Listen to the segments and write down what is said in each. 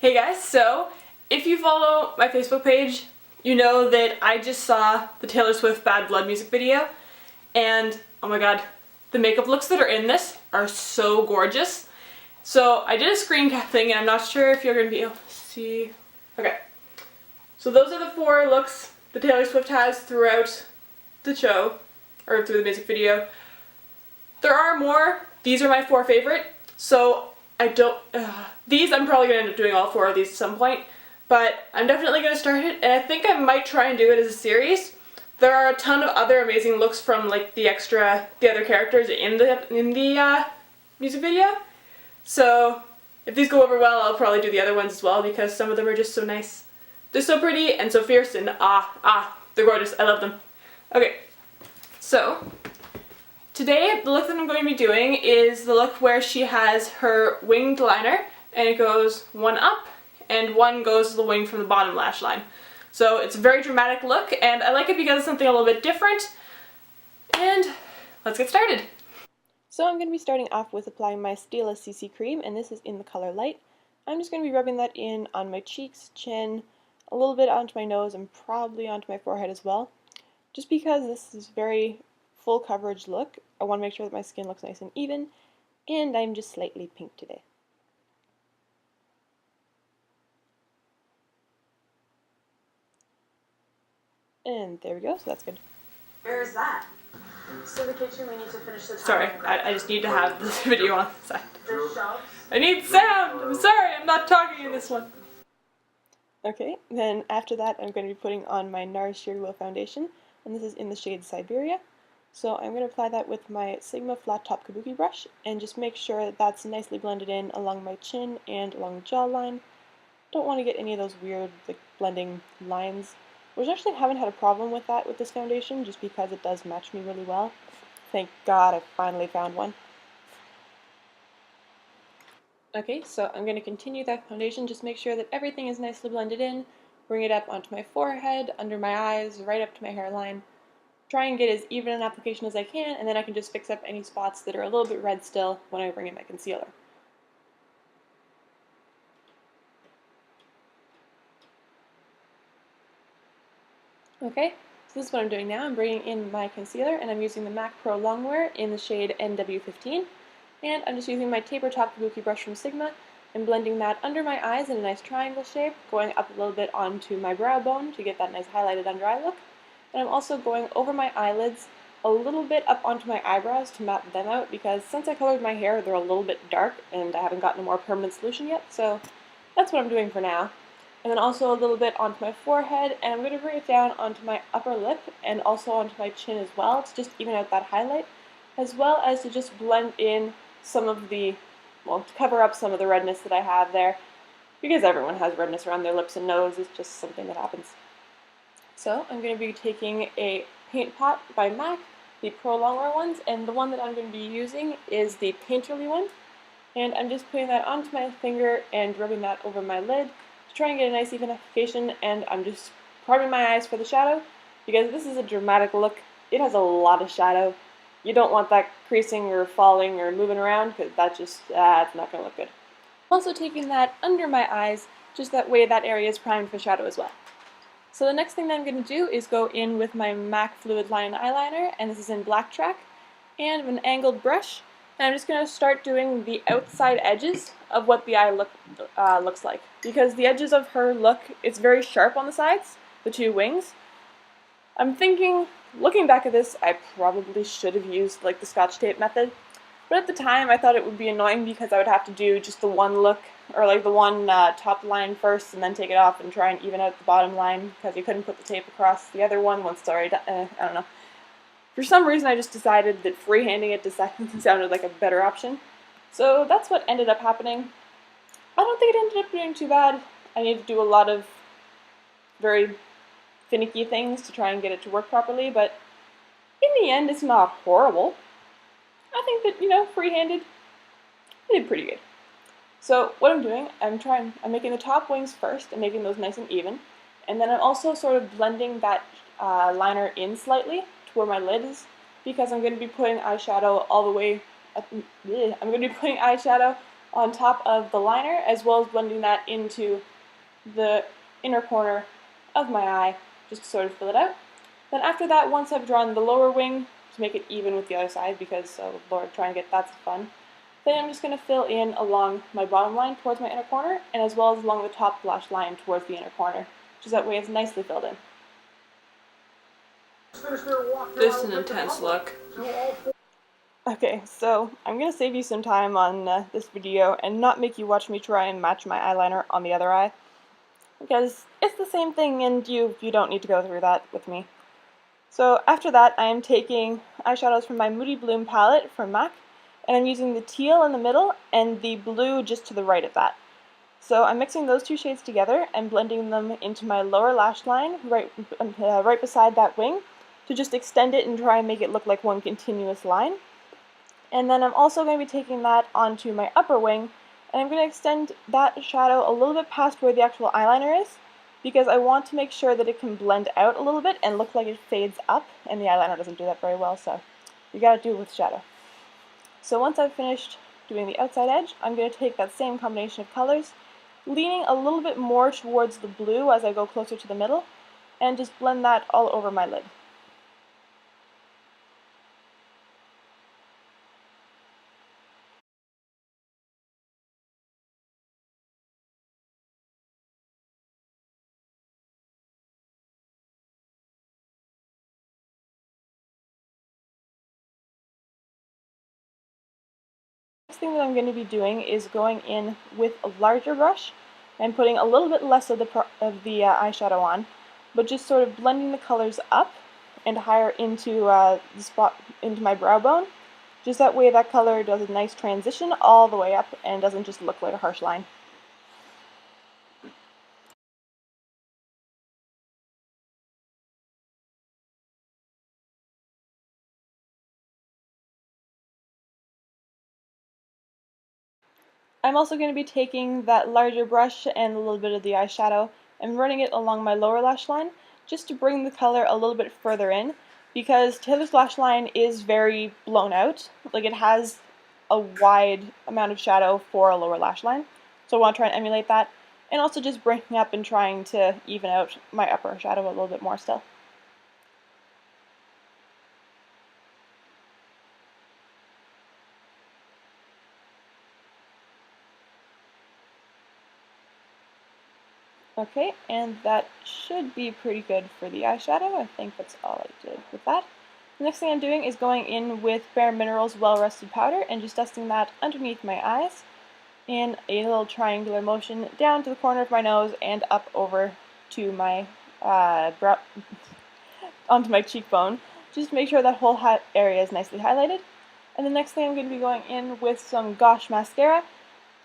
Hey guys, so if you follow my Facebook page, you know that I just saw the Taylor Swift Bad Blood music video, and oh my god, the makeup looks that are in this are so gorgeous. So I did a screen cap thing, and I'm not sure if you're going to be able to see. Okay, so those are the 4 looks that Taylor Swift has throughout the show, or through the music video. There are more. These are my 4 favorite, so I don't, these I'm probably going to end up doing all 4 of these at some point, but I'm definitely going to start it, and I think I might try and do it as a series. There are a ton of other amazing looks from like the other characters in the music video, so if these go over well, I'll probably do the other ones as well, because some of them are just so nice. They're so pretty and so fierce, and they're gorgeous. I love them. Okay, so today, the look that I'm going to be doing is the look where she has her winged liner, and it goes one up, and one goes to the wing from the bottom lash line. So it's a very dramatic look, and I like it because it's something a little bit different, and let's get started. So I'm going to be starting off with applying my Stila CC cream, and this is in the color Light. I'm just going to be rubbing that in on my cheeks, chin, a little bit onto my nose, and probably onto my forehead as well. Just because this is very full coverage look, I want to make sure that my skin looks nice and even, and I'm just slightly pink today. And there we go, so that's good. Where is that? So the kitchen, we need to finish the Sorry, I just need to have this video on the side. The shelves. I need sound! I'm sorry, I'm not talking in this one. Okay, then after that I'm going to be putting on my NARS Sheer Glow Foundation, and this is in the shade Siberia. So I'm going to apply that with my Sigma Flat Top Kabuki brush, and just make sure that that's nicely blended in along my chin and along the jawline. Don't want to get any of those weird like blending lines, which I actually haven't had a problem with that with this foundation, just because it does match me really well. Thank God I finally found one. Okay, so I'm going to continue that foundation, just make sure that everything is nicely blended in, bring it up onto my forehead, under my eyes, right up to my hairline. Try and get as even an application as I can, and then I can just fix up any spots that are a little bit red still when I bring in my concealer. Okay, so this is what I'm doing now. I'm bringing in my concealer, and I'm using the MAC Pro-Longwear in the shade NW15, and I'm just using my taper top kabuki brush from Sigma and blending that under my eyes in a nice triangle shape, going up a little bit onto my brow bone to get that nice highlighted under eye look. And I'm also going over my eyelids a little bit up onto my eyebrows to map them out, because since I colored my hair, they're a little bit dark and I haven't gotten a more permanent solution yet, so that's what I'm doing for now. And then also a little bit onto my forehead, and I'm going to bring it down onto my upper lip and also onto my chin as well to just even out that highlight, as well as to just blend in some of the, well, to cover up some of the redness that I have there, because everyone has redness around their lips and nose. It's just something that happens. So I'm going to be taking a paint pot by MAC, the Pro-Longwear ones, and the one that I'm going to be using is the Painterly one. And I'm just putting that onto my finger and rubbing that over my lid to try and get a nice even application, and I'm just priming my eyes for the shadow, because this is a dramatic look. It has a lot of shadow. You don't want that creasing or falling or moving around, because that just, it's not going to look good. I'm also taking that under my eyes, just that way that area is primed for shadow as well. So the next thing that I'm going to do is go in with my MAC Fluidline eyeliner, and this is in Blacktrack, and an angled brush, and I'm just going to start doing the outside edges of what the eye looks like, because the edges of her look, it's very sharp on the sides, the 2 wings. I'm thinking, looking back at this, I probably should have used like the Scotch tape method, but at the time I thought it would be annoying because I would have to do just the one look, or like the one top line first and then take it off and try and even out the bottom line, because you couldn't put the tape across the other one once it's already done. I don't know. For some reason I just decided that freehanding it sounded like a better option. So that's what ended up happening. I don't think it ended up doing too bad. I needed to do a lot of very finicky things to try and get it to work properly, but in the end it's not horrible. I think that, you know, freehanded, I did pretty good. So what I'm doing, I'm making the top wings first and making those nice and even, and then I'm also sort of blending that liner in slightly to where my lid is, because I'm going to be putting eyeshadow all the way on top of the liner, as well as blending that into the inner corner of my eye, just to sort of fill it out. Then after that, once I've drawn the lower wing, to make it even with the other side, because, oh Lord, trying to get that's fun, then I'm just going to fill in along my bottom line towards my inner corner, and as well as along the top blush line towards the inner corner, just that way it's nicely filled in. This is an intense look. Okay, so I'm going to save you some time on this video and not make you watch me try and match my eyeliner on the other eye, because it's the same thing and you don't need to go through that with me. So after that, I am taking eyeshadows from my Moody Blue palette from MAC, and I'm using the teal in the middle and the blue just to the right of that. So I'm mixing those two shades together and blending them into my lower lash line right beside that wing to just extend it and try and make it look like one continuous line. And then I'm also going to be taking that onto my upper wing, and I'm going to extend that shadow a little bit past where the actual eyeliner is, because I want to make sure that it can blend out a little bit and look like it fades up, and the eyeliner doesn't do that very well, so you gotta do it with shadow. So once I've finished doing the outside edge, I'm going to take that same combination of colors, leaning a little bit more towards the blue as I go closer to the middle, and just blend that all over my lid. Next thing that I'm going to be doing is going in with a larger brush and putting a little bit less of the eyeshadow on, but just sort of blending the colors up and higher into the spot into my brow bone. Just that way that color does a nice transition all the way up and doesn't just look like a harsh line. I'm also going to be taking that larger brush and a little bit of the eyeshadow and running it along my lower lash line just to bring the color a little bit further in, because Taylor's lash line is very blown out. Like, it has a wide amount of shadow for a lower lash line, so I want to try and emulate that, and also just breaking up and trying to even out my upper shadow a little bit more still. Okay, and that should be pretty good for the eyeshadow. I think that's all I did with that. The next thing I'm doing is going in with Bare Minerals Well Rested Powder and just dusting that underneath my eyes in a little triangular motion down to the corner of my nose and up over to my brow, onto my cheekbone, just to make sure that whole area is nicely highlighted. And the next thing I'm going to be going in with some Gosh mascara,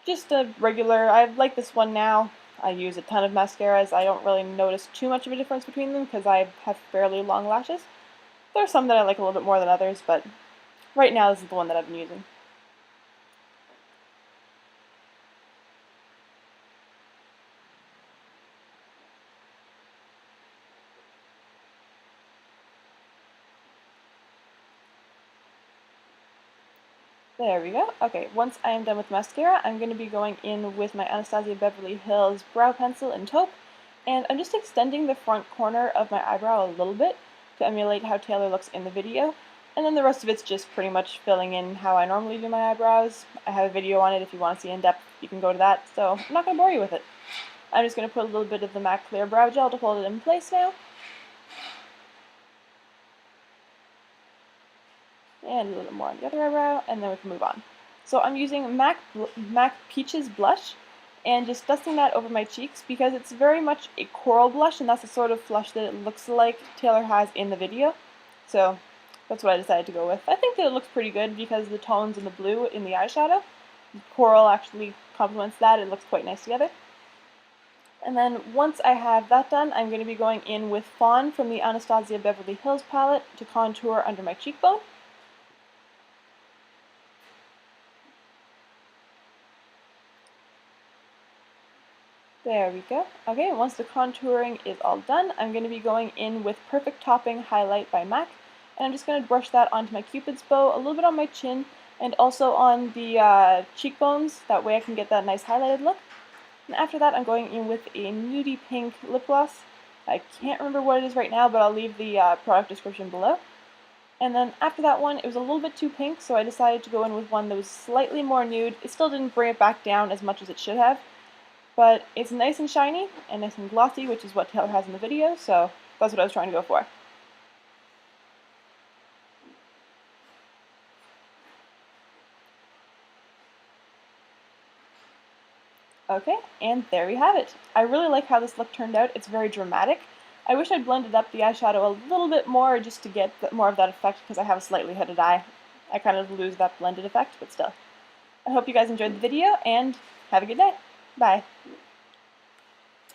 just a regular, I like this one now. I use a ton of mascaras. I don't really notice too much of a difference between them because I have fairly long lashes. There are some that I like a little bit more than others, but right now this is the one that I've been using. There we go. Okay, once I am done with mascara, I'm going to be going in with my Anastasia Beverly Hills brow pencil in Taupe, and I'm just extending the front corner of my eyebrow a little bit to emulate how Taylor looks in the video, and then the rest of it's just pretty much filling in how I normally do my eyebrows. I have a video on it. If you want to see in depth, you can go to that, so I'm not going to bore you with it. I'm just going to put a little bit of the MAC Clear Brow Gel to hold it in place now. And a little bit more on the other eyebrow, and then we can move on. So I'm using MAC Peaches blush, and just dusting that over my cheeks because it's very much a coral blush, and that's the sort of blush that it looks like Taylor has in the video. So that's what I decided to go with. I think that it looks pretty good because the tones in the blue in the eyeshadow, the coral actually complements that. It looks quite nice together. And then once I have that done, I'm going to be going in with Faun from the Anastasia Beverly Hills palette to contour under my cheekbone. There we go. Okay, once the contouring is all done, I'm going to be going in with Perfect Topping Highlight by MAC, and I'm just going to brush that onto my Cupid's bow, a little bit on my chin, and also on the cheekbones, that way I can get that nice highlighted look. And after that I'm going in with a nudie pink lip gloss. I can't remember what it is right now, but I'll leave the product description below. And then after that one, it was a little bit too pink, so I decided to go in with one that was slightly more nude. It still didn't bring it back down as much as it should have, but it's nice and shiny and nice and glossy, which is what Taylor has in the video, so that's what I was trying to go for. Okay, and there we have it. I really like how this look turned out. It's very dramatic. I wish I'd blended up the eyeshadow a little bit more just to get more of that effect, because I have a slightly hooded eye. I kind of lose that blended effect, but still. I hope you guys enjoyed the video, and have a good day. Bye.